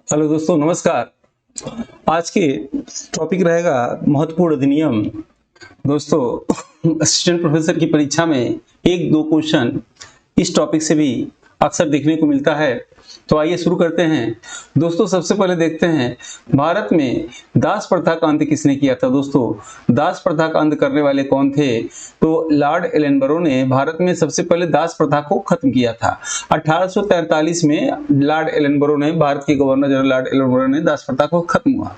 Hello दोस्तों, नमस्कार। आज के टॉपिक रहेगा महत्वपूर्ण अधिनियम। दोस्तों, असिस्टेंट प्रोफेसर की परीक्षा में एक दो क्वेश्चन इस टॉपिक से भी अक्सर देखने को मिलता है। तो आइए शुरू करते हैं। दोस्तों, सबसे पहले देखते हैं भारत में दास प्रथा का अंत किसने किया था। दोस्तों, दास प्रथा का अंत करने वाले कौन थे? तो लॉर्ड एलनबरो ने भारत में सबसे पहले दास प्रथा को खत्म किया था। 1843 में लॉर्ड एलनबरो ने, भारत के गवर्नर जनरल लॉर्ड एलनबरो ने दास प्रथा को खत्म हुआ।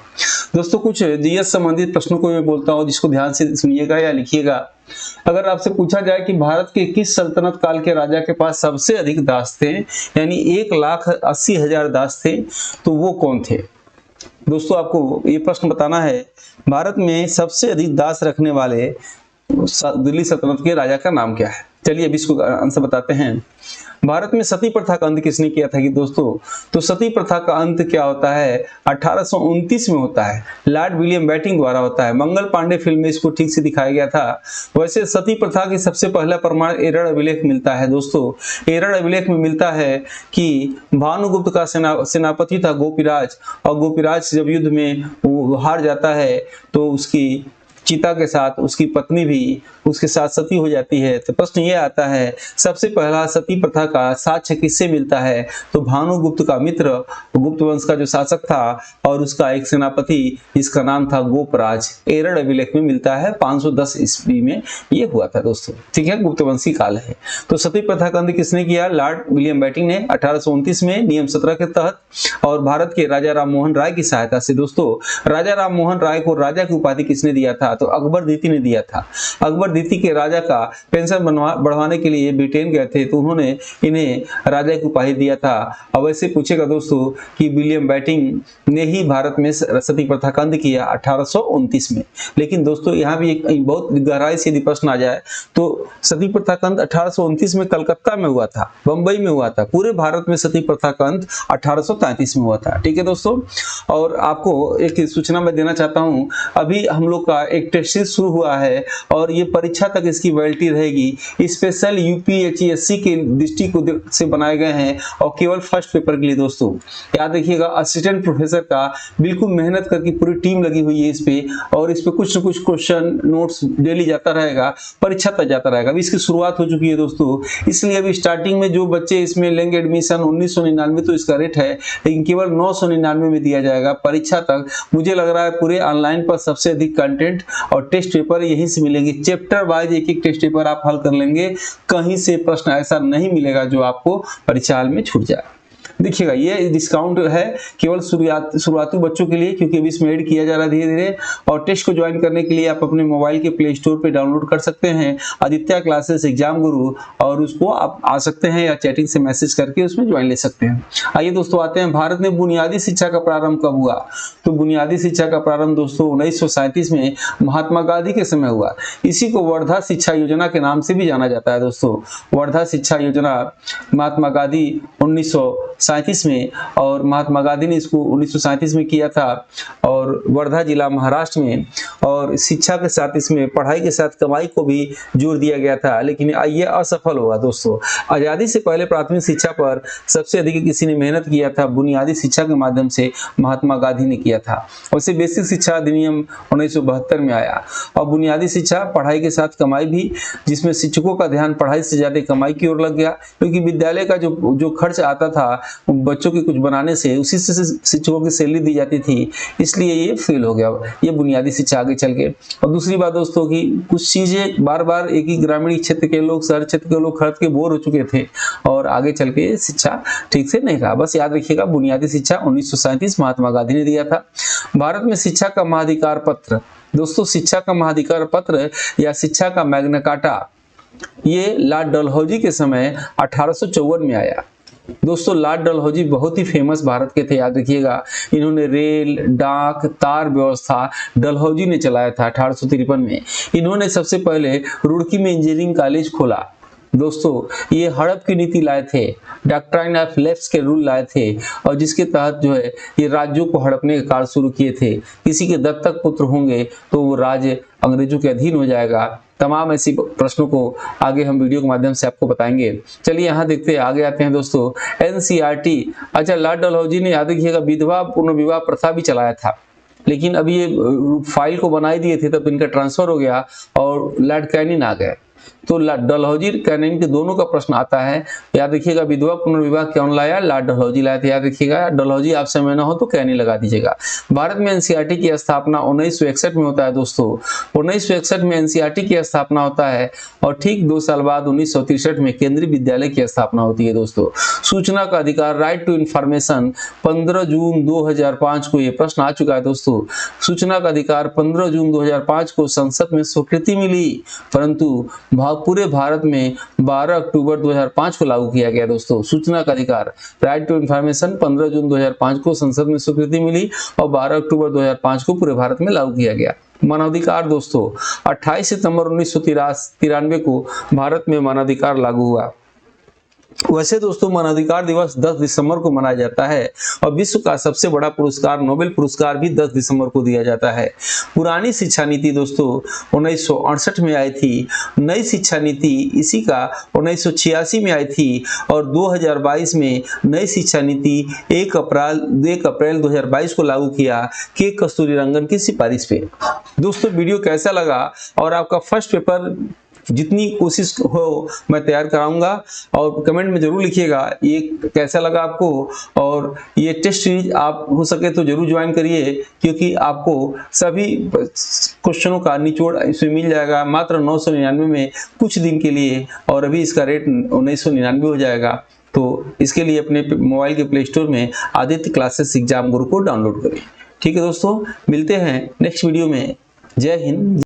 दोस्तों, कुछ जीएस संबंधित प्रश्नों को मैं बोलता हूँ, जिसको ध्यान से सुनिएगा या लिखिएगा। अगर आपसे पूछा जाए कि भारत के किस सल्तनत काल के राजा के पास सबसे अधिक दास थे, यानी 1,80,000 दास थे, तो वो कौन थे? दोस्तों, आपको ये प्रश्न बताना है, भारत में सबसे अधिक दास रखने वाले दिल्ली सल्तनत के राजा का नाम क्या है। चलिए अब इसको आंसर बताते हैं। भारत में सती प्रथा का अंत किसने किया था कि दोस्तों, तो सती प्रथा का अंत क्या होता है, 1829 में होता है। लॉर्ड विलियम बेटिंग द्वारा होता है। मंगल पांडे फिल्म में इसको ठीक से दिखाया गया था। वैसे सती प्रथा की सबसे पहला प्रमाण एरड़ अभिलेख मिलता है। दोस्तों, एरड़ अभिलेख में मिलता है कि भानुगुप्त का सेनापति था गोपीराज, और गोपीराज जब युद्ध में वो हार जाता है तो उसकी चिता के साथ उसकी पत्नी भी उसके साथ सती हो जाती है। तो प्रश्न ये आता है, सबसे पहला सती प्रथा का साक्ष्य किससे मिलता है? तो भानुगुप्त का मित्र, गुप्त वंश का जो शासक था, और उसका एक सेनापति जिसका नाम था गोपराज। एरड़ अभिलेख में मिलता है, 510 ईस्वी में ये हुआ था। दोस्तों, ठीक है, गुप्त वंशी काल है। तो सती प्रथा का अंत किसने किया? लॉर्ड विलियम बेटिंग ने 1829 में नियम 17 के तहत, और भारत के राजा राम मोहन राय की सहायता से। दोस्तों, राजा राम मोहन राय को राजा की उपाधि किसने दिया था? तो अकबर द्वितीय ने दिया था। अकबर द्वितीय के राजा का पेंशन बढ़वाने के लिए ब्रिटेन गए थे, तो उन्होंने इन्हें राजा की उपाधि दिया था। अब ऐसे पूछेगा दोस्तों कि विलियम बेटिंग ने ही भारत में सती प्रथा का अंत किया 1829 में। लेकिन दोस्तों, यहाँ भी एक बहुत गहराई से यदि प्रश्न आ जाए तो सती प्रथा का अंत 1829 में कलकत्ता में हुआ था, बंबई में हुआ था। पूरे भारत में सती प्रथा का अंत 1833 में हुआ था। ठीक है दोस्तों, और आपको एक सूचना मैं देना चाहता हूँ, अभी हम लोग का एक टेस्ट सीरीज शुरू हुआ है और ये परीक्षा तक इसकी वैलिडिटी रहेगी। स्पेशल यूपीएचएससी के दृष्टि से बनाए गए हैं और केवल फर्स्ट पेपर के लिए। दोस्तों, याद रखिएगा, असिस्टेंट प्रोफेसर का बिल्कुल मेहनत करके पूरी टीम लगी हुई है इस पे, और इस पे कुछ न कुछ क्वेश्चन नोट्स डेली जाता रहेगा, परीक्षा तक जाता रहेगा। अभी इसकी शुरुआत हो चुकी है दोस्तों, इसलिए अभी स्टार्टिंग में जो बच्चे इसमें लेंगे एडमिशन 1999 तो इसका रेट है, लेकिन केवल 999 में दिया जाएगा परीक्षा तक। मुझे लग रहा है पूरे ऑनलाइन पर सबसे अधिक कंटेंट और टेस्ट पेपर यहीं से मिलेंगे। चैप्टर वाइज एक एक टेस्ट पेपर आप हल कर लेंगे, कहीं से प्रश्न ऐसा नहीं मिलेगा जो आपको परीक्षा हाल में छूट जाए। देखिएगा, ये डिस्काउंट है केवल शुरुआती बच्चों के लिए, क्योंकि अभी इसमें ऐड किया जा रहा है धीरे धीरे। और टेस्ट को ज्वाइन करने के लिए आप अपने मोबाइल के प्ले स्टोर पे डाउनलोड कर सकते हैं आदित्य क्लासेस एग्जाम गुरु, और उसको आप आ सकते हैं या चैटिंग से मैसेज करके उसमें ज्वाइन ले सकते हैं। आइए दोस्तों, आते हैं भारत में बुनियादी शिक्षा का प्रारंभ कब हुआ। तो बुनियादी शिक्षा का प्रारंभ दोस्तों 1937 में महात्मा गांधी के समय हुआ। इसी को वर्धा शिक्षा योजना के नाम से भी जाना जाता है। दोस्तों, वर्धा शिक्षा योजना महात्मा गांधी 1937 में, और महात्मा गांधी ने इसको 1937 में किया था, और वर्धा जिला महाराष्ट्र में। और शिक्षा के साथ इसमें पढ़ाई के साथ कमाई को भी जोर दिया गया था, लेकिन ये असफल हुआ। दोस्तों, आजादी से पहले प्राथमिक शिक्षा पर सबसे अधिक किसी ने मेहनत किया था, बुनियादी शिक्षा के माध्यम से महात्मा गांधी ने किया था। वैसे बेसिक शिक्षा अधिनियम 1972 में आया, और बुनियादी शिक्षा पढ़ाई के साथ कमाई भी, जिसमें शिक्षकों का ध्यान पढ़ाई से ज्यादा कमाई की ओर लग गया, क्योंकि विद्यालय का जो खर्च आता था बच्चों के कुछ बनाने से, उसी से शिक्षकों की सैलरी दी जाती थी, इसलिए ये फेल हो गया ये बुनियादी शिक्षा आगे चल के। और दूसरी बात दोस्तों की कुछ चीजें बार बार एक ही ग्रामीण क्षेत्र के लोग, शहर क्षेत्र के लोग खरीद के बोर हो चुके थे, और आगे चल के शिक्षा ठीक से नहीं रहा। बस याद रखिएगा, बुनियादी शिक्षा 1937 महात्मा गांधी ने दिया था। भारत में शिक्षा का महाधिकार पत्र। दोस्तों, शिक्षा का महाधिकार पत्र या शिक्षा का मैग्ना कार्टा, ये लॉर्ड डलहौजी के समय 1854 में आया। दोस्तों, लॉर्ड डलहौजी बहुत ही फेमस भारत के थे, याद रखिएगा। इन्होंने रेल, डाक, तार व्यवस्था डलहौजी ने चलाया था 1853 में। इन्होंने सबसे पहले रुड़की में इंजीनियरिंग कॉलेज खोला। दोस्तों, ये हड़प की नीति लाए थे, डॉक्ट्राइन ऑफ लेफ्ट के रूल लाए थे, और जिसके तहत जो है ये राज्यों को हड़पने के कार्य शुरू किए थे। किसी के दत्तक पुत्र होंगे तो वो राज्य अंग्रेजों के अधीन हो जाएगा, तमाम ऐसी प्रश्नों को आगे हम वीडियो के माध्यम से आपको बताएंगे। चलिए यहाँ देखते हैं, आगे आते हैं दोस्तों। एनसीईआरटी, अच्छा लॉर्ड डलहौजी ने याद रखिएगा विधवा पुनर्विवाह प्रथा भी चलाया था, लेकिन अब ये फाइल को बनाई दिए थे तब इनका ट्रांसफर हो गया और लॉर्ड कैनिंग आ गए। तो डलहौजी कैनिंग के दोनों का प्रश्न आता है। याद रखिएगा विधवा पुनर्विवाह कौन लाया? लॉर्ड डलहौजी लाया था। याद रखिएगा, डलहौजी आप समय ना हो तो कैनिंग लगा दीजिएगा। भारत में एनसीईआरटी की स्थापना 1961 में होता है दोस्तों। 1961 में एनसीईआरटी की स्थापना होता है और ठीक 2 साल बाद 1963 में केंद्रीय विद्यालय की स्थापना होती है दोस्तों। सूचना का अधिकार, राइट टू इंफॉर्मेशन, 15 जून 2005 को ये प्रश्न आ चुका है दोस्तों। सूचना का अधिकार 15 जून 2005 को संसद में स्वीकृति मिली, परंतु पूरे भारत में 12 अक्टूबर 2005 को लागू किया गया दोस्तों। सूचना का अधिकार, राइट टू इंफॉर्मेशन, 15 जून 2005 को संसद में स्वीकृति मिली और 12 अक्टूबर 2005 को पूरे भारत में लागू किया गया। मानवाधिकार दोस्तों, 28 सितंबर 1993 को भारत में मानवाधिकार लागू हुआ। वैसे दोस्तों मानवाधिकार दिवस 10 दिसंबर को मनाया जाता है और विश्व का सबसे बड़ा पुरस्कार नोबेल पुरस्कार भी 10 दिसंबर को दिया जाता है। पुरानी शिक्षा नीति दोस्तों 1968 में आई थी, नई शिक्षा नीति इसी का 1986 में आई थी और 2022 में नई शिक्षा नीति 1 अप्रैल 2022 को लागू किया के कस्तूरीरंगन की सिफारिश पे। दोस्तों वीडियो कैसा लगा और आपका फर्स्ट पेपर जितनी कोशिश हो मैं तैयार कराऊंगा और कमेंट में जरूर लिखिएगा ये कैसा लगा आपको। और ये टेस्ट सीरीज आप हो सके तो जरूर ज्वाइन करिए, क्योंकि आपको सभी क्वेश्चनों का निचोड़ इसमें मिल जाएगा मात्र 999 में कुछ दिन के लिए, और अभी इसका रेट 1999 हो जाएगा। तो इसके लिए अपने मोबाइल के प्ले स्टोर में आदित्य क्लासेस एग्जाम गुरु को डाउनलोड करें। ठीक है दोस्तों, मिलते हैं नेक्स्ट वीडियो में। जय हिंद।